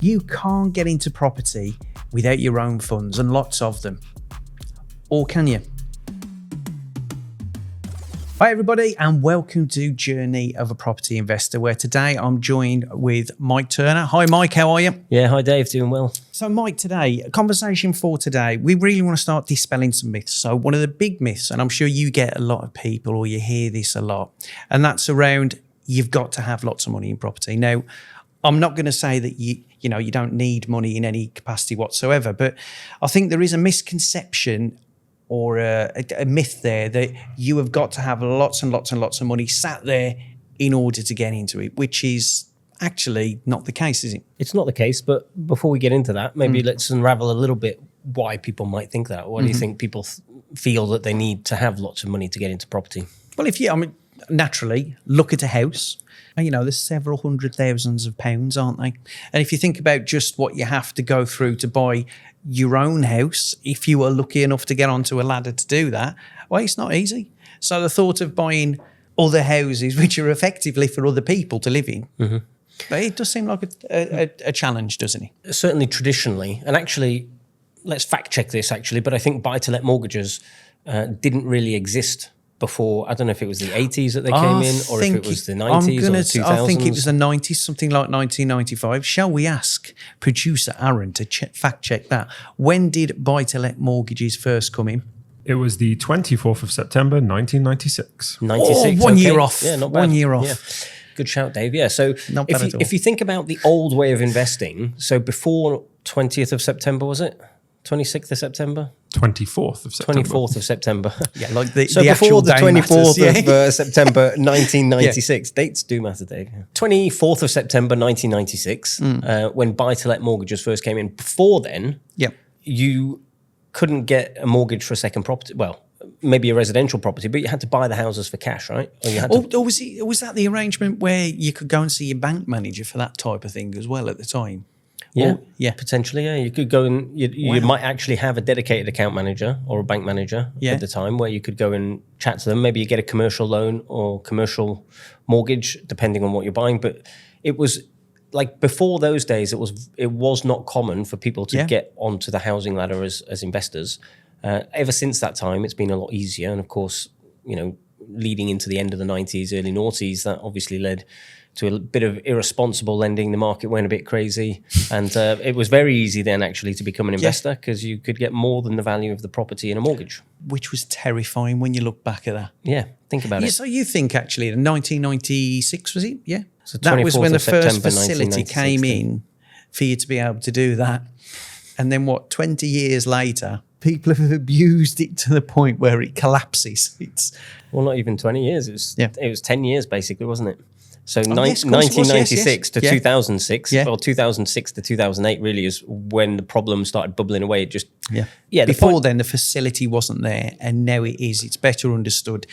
You can't get into property without your own funds, and lots of them. Or can you? Hi everybody, and welcome to Journey of a Property Investor, where today I'm joined with Mike Turner. Hi Mike, how are you? Yeah, hi Dave, doing well. So Mike, today, a conversation for today, we really want to start dispelling some myths. So one of the big myths, and I'm sure you get a lot of people or you hear this a lot, and that's around you've got to have lots of money in property. Now, I'm not going to say that you don't need money in any capacity whatsoever, but I think there is a misconception or a myth there that you have got to have lots and lots and lots of money sat there in order to get into it, which is actually not the case, is it? It's not the case, but before we get into that, maybe let's unravel a little bit why people might think that. Why do you think people feel that they need to have lots of money to get into property? Well, naturally, look at a house. And, there's several hundred thousands of pounds, aren't they? And if you think about just what you have to go through to buy your own house, if you are lucky enough to get onto a ladder to do that, well, it's not easy. So the thought of buying other houses, which are effectively for other people to live in, but it does seem like a challenge, doesn't it? Certainly traditionally, and actually, let's fact check this actually, but I think buy-to-let mortgages didn't really exist before. I don't know if it was the 80s that they came in, or if it was the 90s or the 2000s. I think it was the 90s, something like 1995. Shall we ask producer Aaron to fact check that? When did buy-to-let mortgages first come in? It was the 24th of September, 1996. 96, one year off. Yeah, not bad. 1 year off. Yeah. Good shout, Dave. Yeah, so if you think about the old way of investing, so before 20th of September, was it? 26th of September? 24th of September. 24th of September. Yeah, like the so the before the 24th matters, of September 1996. Dates do matter, Dave. 24th of September 1996, when buy-to-let mortgages first came in. Before then, you couldn't get a mortgage for a second property. Well, maybe a residential property, but you had to buy the houses for cash, right? Or you had or was that the arrangement where you could go and see your bank manager for that type of thing as well at the time? Yeah, potentially. Yeah, you could go and you might actually have a dedicated account manager or a bank manager at the time where you could go and chat to them. Maybe you get a commercial loan or commercial mortgage, depending on what you're buying. But it was like before those days, it was not common for people to get onto the housing ladder as investors. Ever since that time, it's been a lot easier. And of course, leading into the end of the 90s, early noughties, that obviously led to a bit of irresponsible lending. The market went a bit crazy, and it was very easy then actually to become an investor because you could get more than the value of the property in a mortgage. Which was terrifying when you look back at that. Yeah, think about it. So you think actually in 1996, was it? Yeah. So that was when the first facility came in for you to be able to do that. And then 20 years later, people have abused it to the point where it collapses. Well, not even 20 years. It was 10 years basically, wasn't it? So 1996 to 2006, or 2006 to 2008 really is when the problem started bubbling away. It just Before then, the facility wasn't there, and now it is. It's better understood.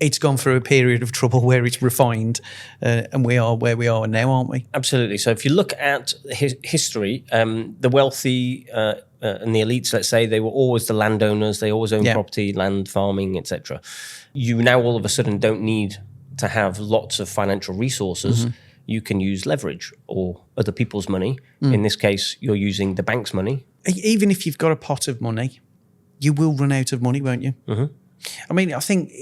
It's gone through a period of trouble where it's refined, and we are where we are now, aren't we? Absolutely. So if you look at history, the wealthy and the elites, let's say, they were always the landowners. They always owned property, land, farming, etc. You now all of a sudden don't need to have lots of financial resources. You can use leverage or other people's money. In this case, you're using the bank's money. Even if you've got a pot of money, you will run out of money, won't you? I mean, I think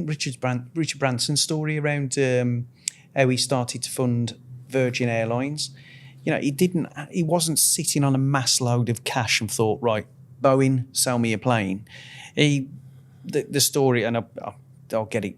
Richard Branson's story around how he started to fund Virgin Airlines. He wasn't sitting on a mass load of cash and thought, right, Boeing, sell me a plane. The story, and I'll get it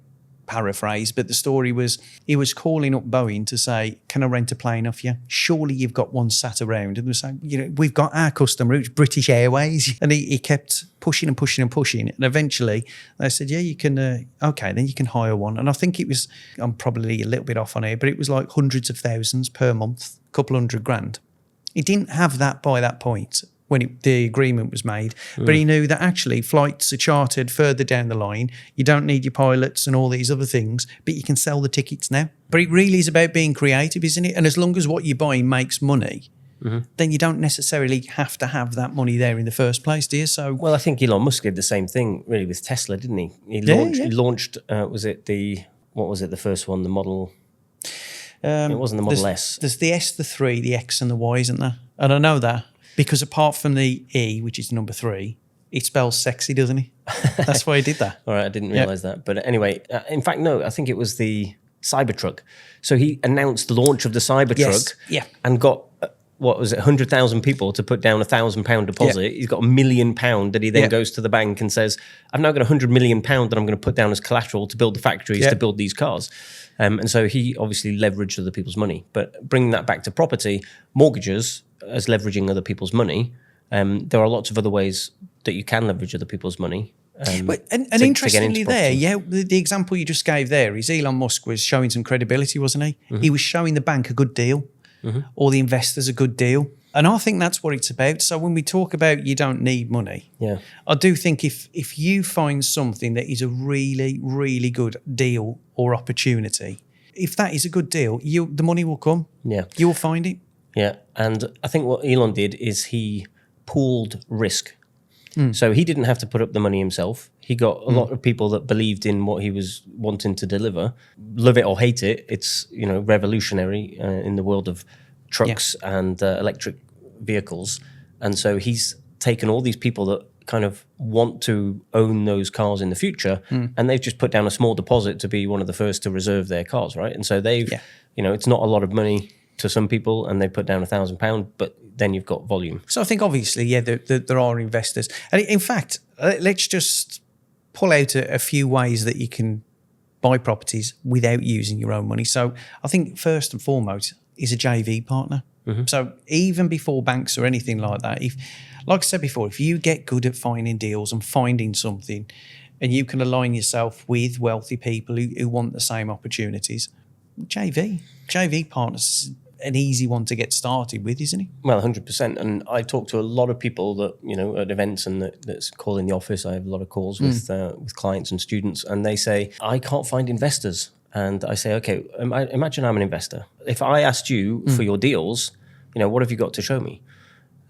paraphrase, but the story was he was calling up Boeing to say, can I rent a plane off you? Surely you've got one sat around. And they were saying, we've got our customer, it's British Airways. And he kept pushing and pushing and pushing. And eventually they said, yeah, you can, okay, then you can hire one. And I think it was, I'm probably a little bit off on here, but it was like hundreds of thousands per month, a couple $100,000. He didn't have that by that point when the agreement was made, but he knew that actually flights are chartered further down the line. You don't need your pilots and all these other things, but you can sell the tickets now. But it really is about being creative, isn't it? And as long as what you buy makes money, then you don't necessarily have to have that money there in the first place, do you? So, well, I think Elon Musk did the same thing really with Tesla, didn't he? He launched, was it the first one, the Model? It wasn't the Model there's, S. There's the S, the 3, the X and the Y, isn't there? And I know that because apart from the E, which is number 3, it spells sexy, doesn't it? That's why he did that. All right, I didn't realize that. But anyway, in fact, no, I think it was the Cybertruck. So he announced the launch of the Cybertruck and got, what was it, 100,000 people to put down £1,000 deposit. He's got £1 million that he then goes to the bank and says, I've now got £100 million that I'm going to put down as collateral to build the factories to build these cars. And so he obviously leveraged other people's money. But bringing that back to property, mortgages as leveraging other people's money, there are lots of other ways that you can leverage other people's money. And interestingly the example you just gave there is Elon Musk was showing some credibility, wasn't he? He was showing the bank a good deal or the investors a good deal. And I think that's what it's about. So when we talk about you don't need money, I do think if you find something that is a really, really good deal or opportunity, if that is a good deal, the money will come. Yeah. You will find it. Yeah. And I think what Elon did is he pooled risk. So he didn't have to put up the money himself. He got a lot of people that believed in what he was wanting to deliver. Love it or hate it, it's revolutionary in the world of trucks and electric vehicles. And so he's taken all these people that kind of want to own those cars in the future, and they've just put down a small deposit to be one of the first to reserve their cars, right? And so they've, it's not a lot of money to some people, and they put down £1,000, but then you've got volume. So I think obviously, there are investors. And in fact, let's just pull out a few ways that you can buy properties without using your own money. So I think first and foremost is a JV partner. So even before banks or anything like that, like I said before, if you get good at finding deals and finding something and you can align yourself with wealthy people who want the same opportunities, JV partners is an easy one to get started with, isn't it? Well, 100%. And I talk to a lot of people that, at events and that's call in the office. I have a lot of calls with clients and students, and they say, I can't find investors. And I say, okay, imagine I'm an investor. If I asked you for your deals, what have you got to show me?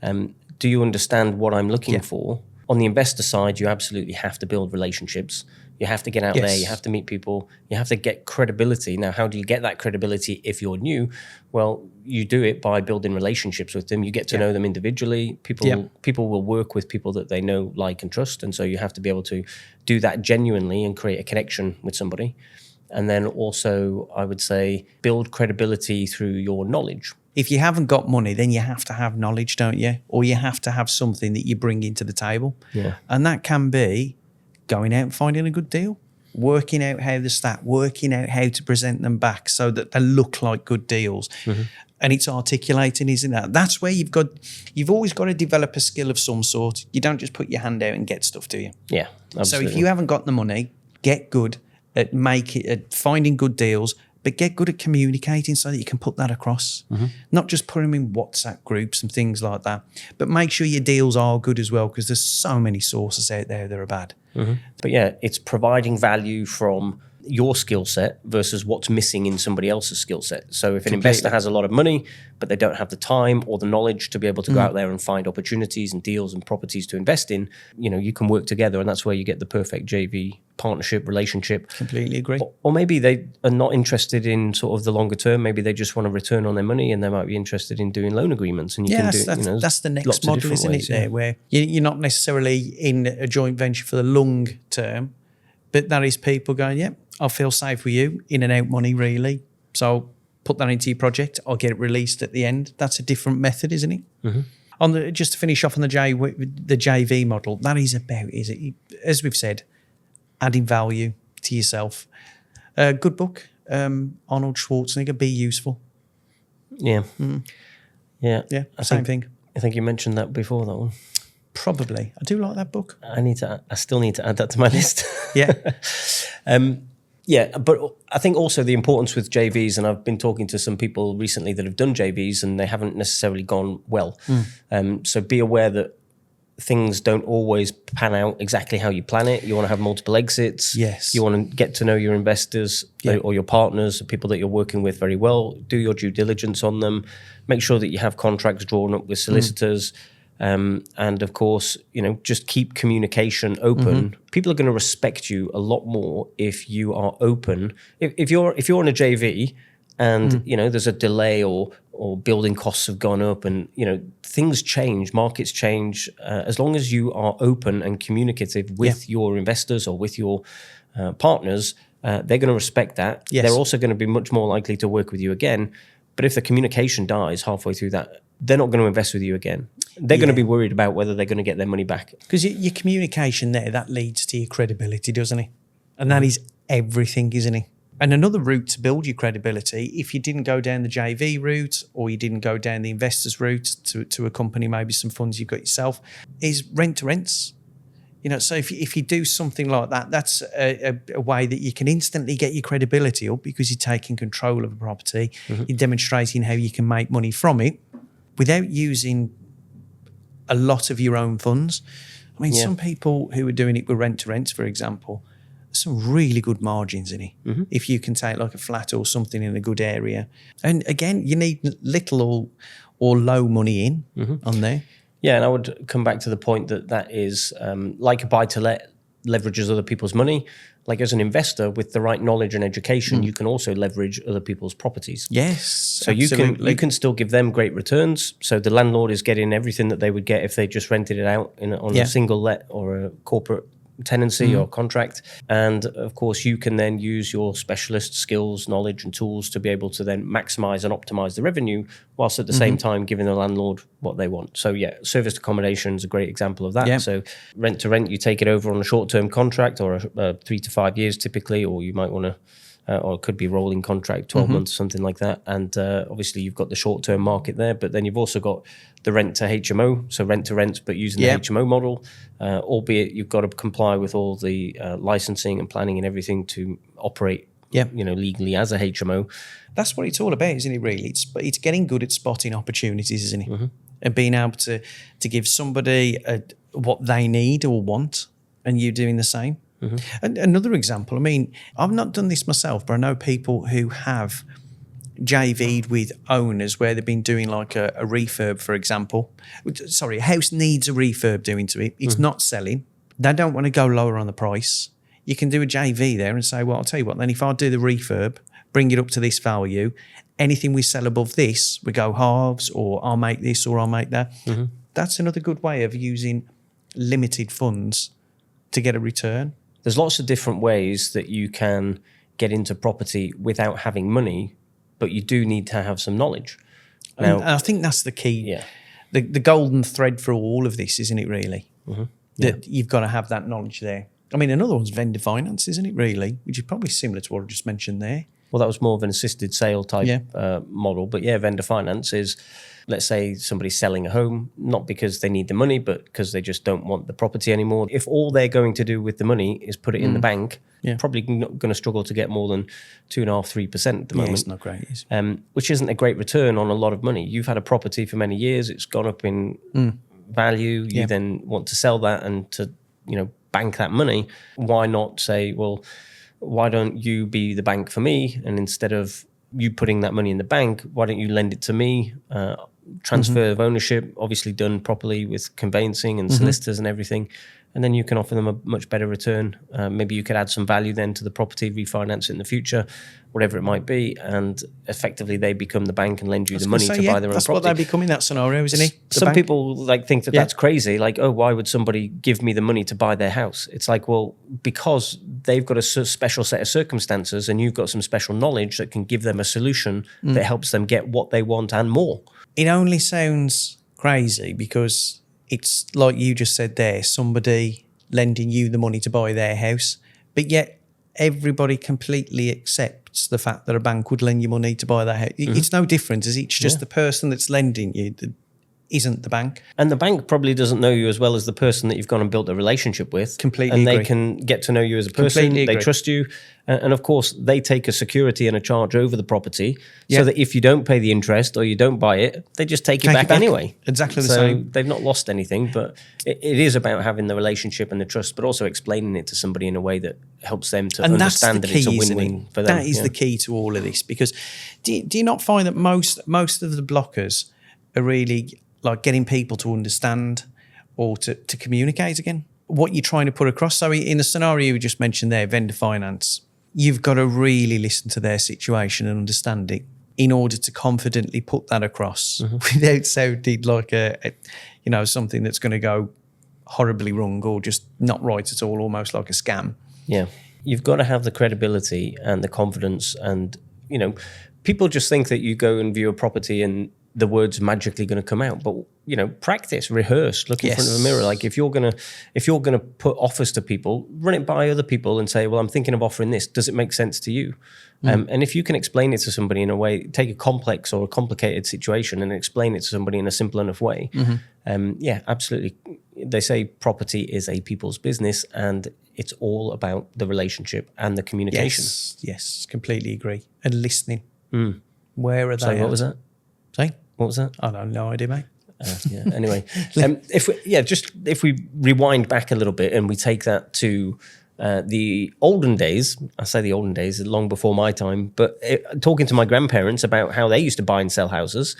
Do you understand what I'm looking for? On the investor side, you absolutely have to build relationships. You have to get out there. You have to meet people. You have to get credibility. Now, how do you get that credibility if you're new? Well, you do it by building relationships with them. You get to know them individually. People will work with people that they know, like, and trust. And so you have to be able to do that genuinely and create a connection with somebody. And then also, I would say, build credibility through your knowledge. If you haven't got money, then you have to have knowledge, don't you? Or you have to have something that you bring into the table. Yeah. And that can be going out and finding a good deal, working out how to start, working out how to present them back so that they look like good deals. And it's articulating, isn't it? That's where you've always got to develop a skill of some sort. You don't just put your hand out and get stuff, do you? Yeah, absolutely. So if you haven't got the money, get good at finding good deals, but get good at communicating so that you can put that across. Not just put them in WhatsApp groups and things like that, but make sure your deals are good as well, because there's so many sources out there that are bad. But yeah, it's providing value from your skill set versus what's missing in somebody else's skill set. So if an investor has a lot of money, but they don't have the time or the knowledge to be able to go out there and find opportunities and deals and properties to invest in, you can work together, and that's where you get the perfect JV partnership relationship. Completely agree. Or maybe they are not interested in sort of the longer term. Maybe they just want a return on their money, and they might be interested in doing loan agreements. And that's the next model, isn't it? There, where you're not necessarily in a joint venture for the long term, but that is people going, I feel safe with you, in and out money, really. So put that into your project. I'll get it released at the end. That's a different method, isn't it? Just to finish off on the JV model, that is about, as we've said, adding value to yourself. Good book, Arnold Schwarzenegger, Be Useful. Yeah. Yeah. Same thing. I think you mentioned that before, that one. Probably. I do like that book. I still need to add that to my list. Yeah. But I think also the importance with JVs, and I've been talking to some people recently that have done JVs and they haven't necessarily gone well. So be aware that things don't always pan out exactly how you plan it. You want to have multiple exits. Yes. You want to get to know your investors or your partners, the people that you're working with very well. Do your due diligence on them. Make sure that you have contracts drawn up with solicitors. And of course, just keep communication open. People are going to respect you a lot more if you are open. If you're in a JV and there's a delay or building costs have gone up, and things change, markets change. As long as you are open and communicative with your investors or with your partners, they're going to respect that. Yes. They're also going to be much more likely to work with you again. But if the communication dies halfway through that, they're not going to invest with you again. They're going to be worried about whether they're going to get their money back. Because your communication there, that leads to your credibility, doesn't it? And that is everything, isn't it? And another route to build your credibility, if you didn't go down the JV route or you didn't go down the investors route to accompany maybe some funds you've got yourself, is rent to rents. So if you do something like that, that's a way that you can instantly get your credibility up, because you're taking control of a property, you're demonstrating how you can make money from it without using a lot of your own funds. I mean, some people who are doing it with rent to rents, for example, some really good margins in it. If you can take like a flat or something in a good area. And again, you need little or low money in on there. Yeah, and I would come back to the point that is like a buy-to-let leverages other people's money. Like as an investor with the right knowledge and education, you can also leverage other people's properties. Yes, so you can still give them great returns. So the landlord is getting everything that they would get if they just rented it out on a single let or a corporate tenancy or contract. And of course, you can then use your specialist skills, knowledge and tools to be able to then maximize and optimize the revenue, whilst at the same time giving the landlord what they want. So serviced accommodation is a great example of that. Yeah. So rent to rent, you take it over on a short-term contract or a 3 to 5 years typically, or you might want to or it could be rolling contract, 12 months, something like that. And obviously you've got the short-term market there, but then you've also got the rent to HMO, so rent to rent, but using the HMO model, albeit you've got to comply with all the licensing and planning and everything to operate legally as a HMO. That's what it's all about, isn't it, really? It's getting good at spotting opportunities, isn't it? And being able to give somebody what they need or want, and you doing the same. And another example, I mean, I've not done this myself, but I know people who have JV'd with owners where they've been doing like a refurb, for example. Sorry, a house needs a refurb doing to it. It's not selling. They don't want to go lower on the price. You can do a JV there and say, well, I'll tell you what, then if I do the refurb, bring it up to this value, anything we sell above this, we go halves, or I'll make this or I'll make that. That's another good way of using limited funds to get a return. There's lots of different ways that you can get into property without having money, but you do need to have some knowledge. Now, and I think that's the key. Yeah. The golden thread for all of this, isn't it, really? That you've got to have that knowledge there. I mean, another one's vendor finance, isn't it, really? Which is probably similar to what I just mentioned there. Well, that was more of an assisted sale type model. But vendor finance is, let's say somebody's selling a home, not because they need the money, but because they just don't want the property anymore. If all they're going to do with the money is put it in the bank, probably not going to struggle to get more than 2.5%, 3% at the moment. It's not great, is which isn't a great return on a lot of money. You've had a property for many years, it's gone up in value. You then want to sell that and to, bank that money. Why not say, well, why don't you be the bank for me? And instead of you putting that money in the bank, why don't you lend it to me? Transfer of ownership, obviously done properly with conveyancing and solicitors and everything. And then you can offer them a much better return. Maybe you could add some value then to the property, refinance it in the future, whatever it might be. And effectively they become the bank and lend you the money to buy their own that's property. That's what they become in that scenario, isn't it? Some people think that that's crazy. Like, oh, why would somebody give me the money to buy their house? It's like, well, because they've got a special set of circumstances and you've got some special knowledge that can give them a solution that helps them get what they want and more. It only sounds crazy because it's like you just said there, somebody lending you the money to buy their house, but yet everybody completely accepts the fact that a bank would lend you money to buy their house. It's no different, is it? It's just the person that's lending you that isn't the bank. And the bank probably doesn't know you as well as the person that you've gone and built a relationship with. Completely And agree. they can get to know you as a person. They trust you. And of course, they take a security and a charge over the property so that if you don't pay the interest or you don't buy it, they just take it back anyway. Exactly the same. They've not lost anything, but it is about having the relationship and the trust, but also explaining it to somebody in a way that helps them to understand that it's a win-win for them. That is the key to all of this, because do you not find that most of the blockers are really like getting people to understand or to communicate again what you're trying to put across? So in the scenario you just mentioned there, vendor finance, you've got to really listen to their situation and understand it in order to confidently put that across without sounding like something that's going to go horribly wrong or just not right at all, almost like a scam. Yeah. You've got to have the credibility and the confidence, and people just think that you go and view a property and the word's magically going to come out. But practice, rehearse, look in front of a mirror. Like if you're gonna put offers to people, run it by other people and say, well, I'm thinking of offering this. Does it make sense to you? And if you can explain it to somebody in a way, take a complex or a complicated situation and explain it to somebody in a simple enough way. Yeah, absolutely. They say property is a people's business, and it's all about the relationship and the communication. Yes, completely agree. And listening. Where are they? Sorry, what was that? Sorry? What was that? I don't know, no idea, mate. Yeah. Anyway, if we rewind back a little bit and we take that to the olden days, I say the olden days, long before my time, but talking to my grandparents about how they used to buy and sell houses,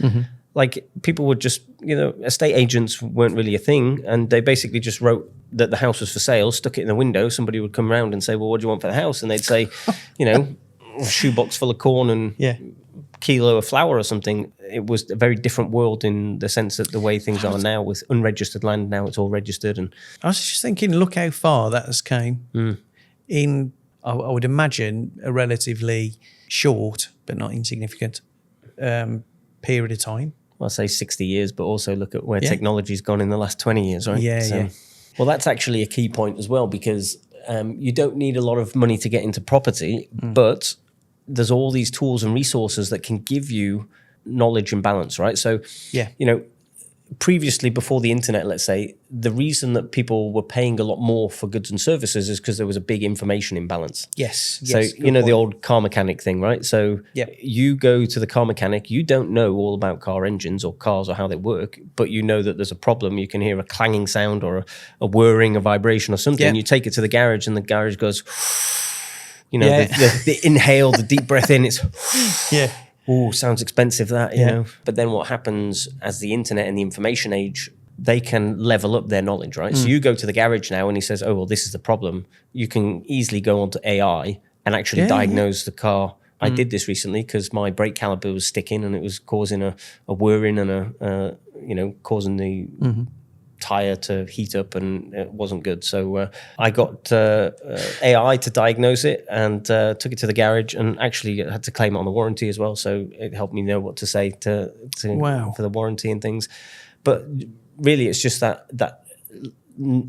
like people would just, estate agents weren't really a thing, and they basically just wrote that the house was for sale, stuck it in the window. Somebody would come around and say, well, what do you want for the house? And they'd say, a shoebox full of corn and kilo of flour or something. It was a very different world in the sense that the way things are now with unregistered land, now it's all registered. And I was just thinking, look how far that has came in, I would imagine, a relatively short but not insignificant period of time. I'll say 60 years, but also look at where technology's gone in the last 20 years, right? Yeah. Well, that's actually a key point as well, because you don't need a lot of money to get into property, but there's all these tools and resources that can give you knowledge and balance, right? So, previously, before the internet, let's say, the reason that people were paying a lot more for goods and services is because there was a big information imbalance. Yes. So, the old car mechanic thing, right? So you go to the car mechanic, you don't know all about car engines or cars or how they work, but you know that there's a problem. You can hear a clanging sound or a whirring, a vibration or something. Yeah. You take it to the garage and the garage goes, the inhale, the deep breath in, it's... Oh, sounds expensive that, you know. But then what happens as the internet and the information age, they can level up their knowledge, right? So you go to the garage now and he says, oh, well, this is the problem. You can easily go onto AI and actually diagnose the car. I did this recently because my brake caliper was sticking and it was causing a whirring and causing the tire to heat up, and it wasn't good. So I got AI to diagnose it and took it to the garage, and actually had to claim it on the warranty as well. So it helped me know what to say to for the warranty and things. But really, it's just that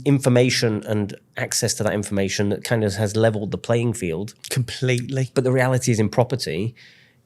information and access to that information that kind of has leveled the playing field completely. But the reality is, in property,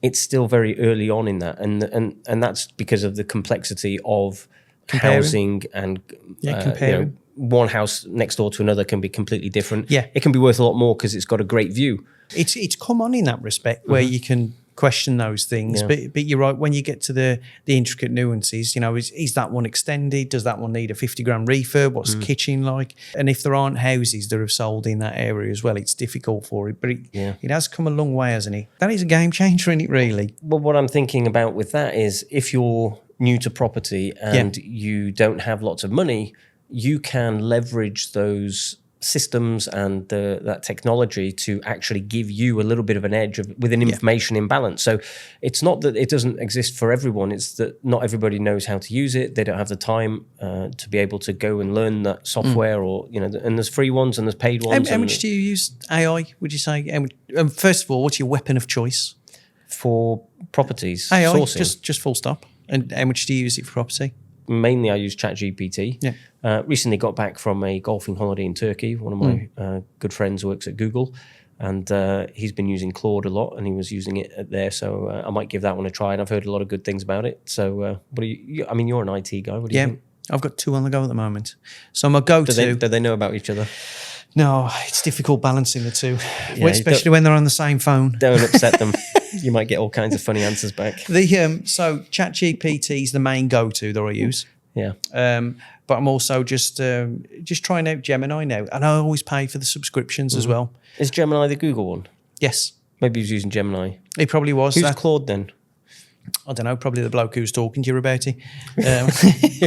it's still very early on in that, and that's because of the complexity of housing and comparing. One house next door to another can be completely different. Yeah, it can be worth a lot more because it's got a great view. It's come on in that respect where you can question those things, but you're right, when you get to the intricate nuances, is that one extended? Does that one need a 50 grand refurb? What's the kitchen like? And if there aren't houses that have sold in that area as well, it's difficult for it. But it has come a long way, hasn't it? That is a game changer, isn't it, really? Well, what I'm thinking about with that is, if you're new to property and you don't have lots of money, you can leverage those systems and that technology to actually give you a little bit of an edge with an information imbalance. So it's not that it doesn't exist for everyone, it's that not everybody knows how to use it. They don't have the time to be able to go and learn that software, or and there's free ones and there's paid ones. How much do you use AI, would you say? First of all, what's your weapon of choice for properties? AI, sourcing. just full stop. And how much do you use it for property? Mainly I use ChatGPT. Recently got back from a golfing holiday in Turkey. One of my good friends works at Google, and he's been using Claude a lot, and he was using it there. So I might give that one a try, and I've heard a lot of good things about it. So what do you I mean, you're an IT guy. What do you think? I've got two on the go at the moment. So my go-to... Do they know about each other? No, it's difficult balancing the two, especially when they're on the same phone. Don't upset them. You might get all kinds of funny answers back. So ChatGPT is the main go-to that I use. Yeah. But I'm also just trying out Gemini now, and I always pay for the subscriptions as well. Is Gemini the Google one? Yes. Maybe he's using Gemini. He probably was. Who's Claude then? I don't know, probably the bloke who's talking to you about it.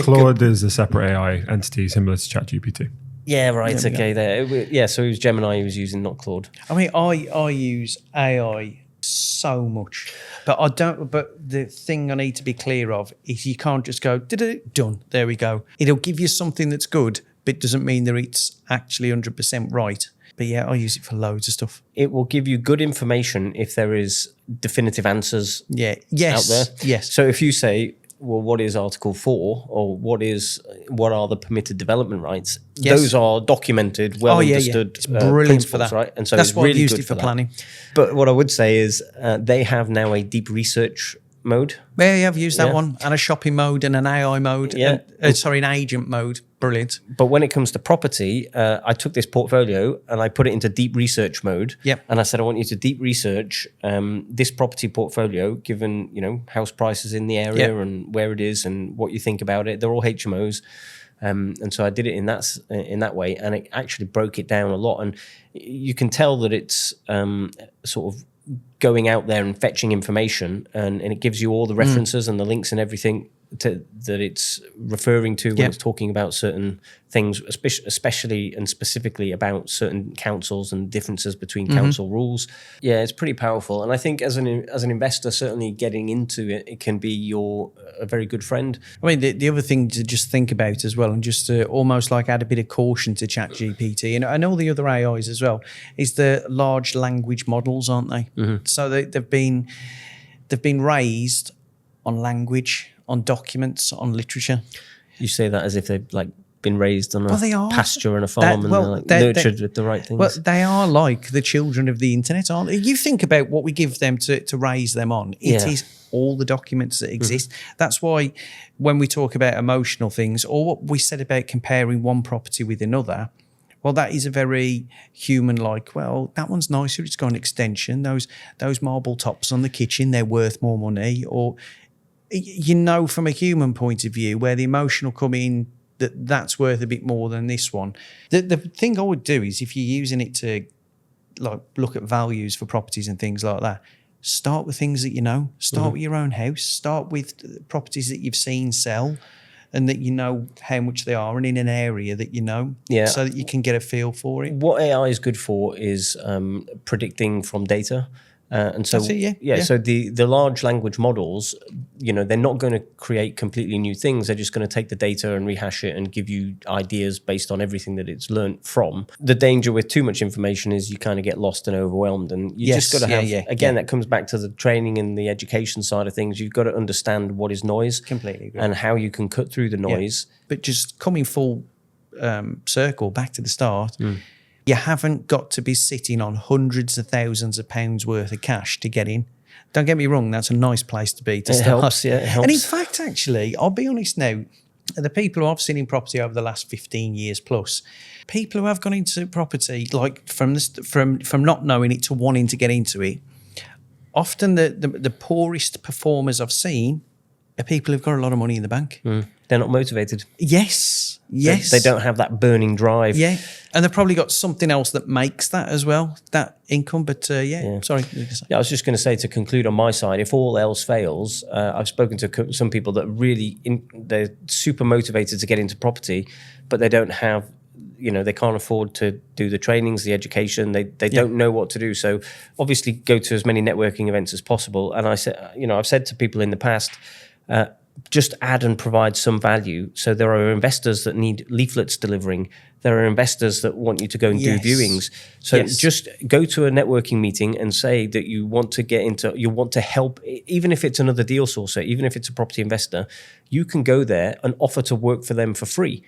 Claude is a separate AI entity similar to ChatGPT. Yeah, right. There we Okay, there. So it was Gemini he was using, not Claude. I mean, I use AI so much, but I don't. But the thing I need to be clear of is you can't just go done. There we go. It'll give you something that's good, but it doesn't mean that it's actually 100% right. But yeah, I use it for loads of stuff. It will give you good information if there is definitive answers out there. Yes. So if you say, well, what is Article 4 or what are the permitted development rights? Yes. Those are documented, well understood. It's brilliant for that. Right? And so that's it's why really I've used good it for that. planning. But what I would say is they have now a deep research mode. Yeah, I've used that one, and a shopping mode and an AI mode. Yeah. An agent mode. Brilliant. But when it comes to property, I took this portfolio and I put it into deep research mode. Yep. And I said, I want you to deep research this property portfolio, given house prices in the area and where it is and what you think about it. They're all HMOs. And so I did it in that way, and it actually broke it down a lot. And you can tell that it's sort of going out there and fetching information, and it gives you all the references and the links and everything that it's referring to when it's talking about certain things, especially and specifically about certain councils and differences between council rules. Yeah, it's pretty powerful. And I think as an investor, certainly getting into it, it can be a very good friend. I mean, the other thing to just think about as well, and just to almost like add a bit of caution to ChatGPT and all the other AIs as well, is the large language models, aren't they? So they've been raised on language, on documents, on literature. You say that as if they've been raised on a pasture and a farm and they're nurtured with the right things. Well, they are like the children of the internet, aren't they? You think about what we give them to raise them on. It is all the documents that exist. That's why when we talk about emotional things, or what we said about comparing one property with another, well, that is a very human-like, well, that one's nicer, it's got an extension. Those marble tops on the kitchen, they're worth more money. Or, from a human point of view, where the emotional come in, that's worth a bit more than this one. The thing I would do is, if you're using it to look at values for properties and things like that, start with things that you know. Start with your own house. Start with properties that you've seen sell and that you know how much they are and in an area that you know, so that you can get a feel for it. What AI is good for is predicting from data. And so, That's it, so the large language models, they're not going to create completely new things. They're just going to take the data and rehash it and give you ideas based on everything that it's learned from. The danger with too much information is you kind of get lost and overwhelmed. And you just got to have, that comes back to the training and the education side of things. You've got to understand what is noise. Completely agree. And how you can cut through the noise. But just coming full circle back to the start, you haven't got to be sitting on hundreds of thousands of pounds worth of cash to get in. Don't get me wrong, that's a nice place to be to start. Helps, it helps. And in fact, actually, I'll be honest now, the people who I've seen in property over the last 15 years plus, people who have gone into property from not knowing it to wanting to get into it, often the poorest performers I've seen are people who've got a lot of money in the bank. They're not motivated. Yes. They don't have that burning drive. Yeah. And they've probably got something else that makes that as well, that income. But sorry. Yeah, I was just going to say, to conclude on my side, if all else fails, I've spoken to some people that really, they're super motivated to get into property, but they don't have, they can't afford to do the trainings, the education. They don't know what to do. So obviously go to as many networking events as possible. And I said, I've said to people in the past, just add and provide some value. So there are investors that need leaflets delivering. There are investors that want you to go and do viewings. So just go to a networking meeting and say that you want to help, even if it's another deal sourcer, even if it's a property investor, you can go there and offer to work for them for free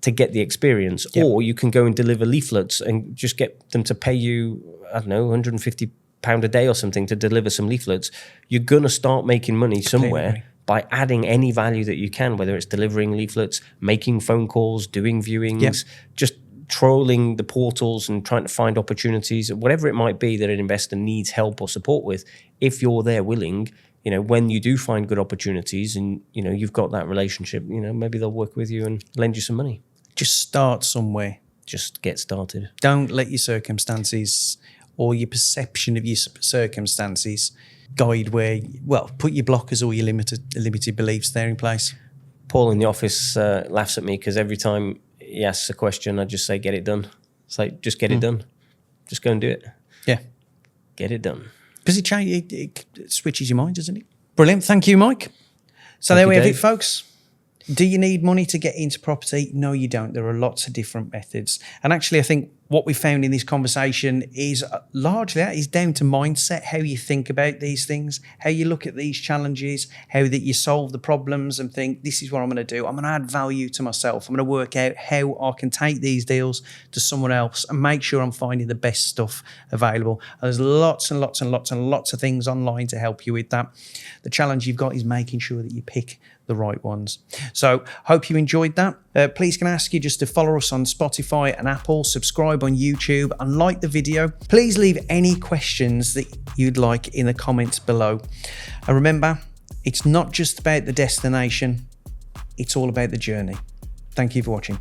to get the experience. Or you can go and deliver leaflets and just get them to pay you, I don't know, £150 a day or something to deliver some leaflets. You're going to start making money somewhere by adding any value that you can, whether it's delivering leaflets, making phone calls, doing viewings, just trolling the portals and trying to find opportunities, whatever it might be that an investor needs help or support with. If you're there willing, when you do find good opportunities and, you've got that relationship, maybe they'll work with you and lend you some money. Just start somewhere. Just get started. Don't let your circumstances or your perception of your circumstances guide put your blockers or your limited beliefs there in place. Paul in the office laughs at me because every time he asks a question, I just say, get it done. It's like, just get it done. Just go and do it. Yeah. Get it done. Because it switches your mind, doesn't it? Brilliant. Thank you, Mike. So Thank there you, we have it, Dave. folks. Do you need money to get into property? No, you don't. There are lots of different methods. And actually, I think what we found in this conversation is largely that is down to mindset, how you think about these things, how you look at these challenges, how that you solve the problems and think, this is what I'm going to do. I'm going to add value to myself. I'm going to work out how I can take these deals to someone else and make sure I'm finding the best stuff available. There's lots and lots and lots and lots of things online to help you with that. The challenge you've got is making sure that you pick the right ones. So hope you enjoyed that. Please can I ask you just to follow us on Spotify and Apple, subscribe on YouTube and like the video. Please leave any questions that you'd like in the comments below. And remember, it's not just about the destination, it's all about the journey. Thank you for watching.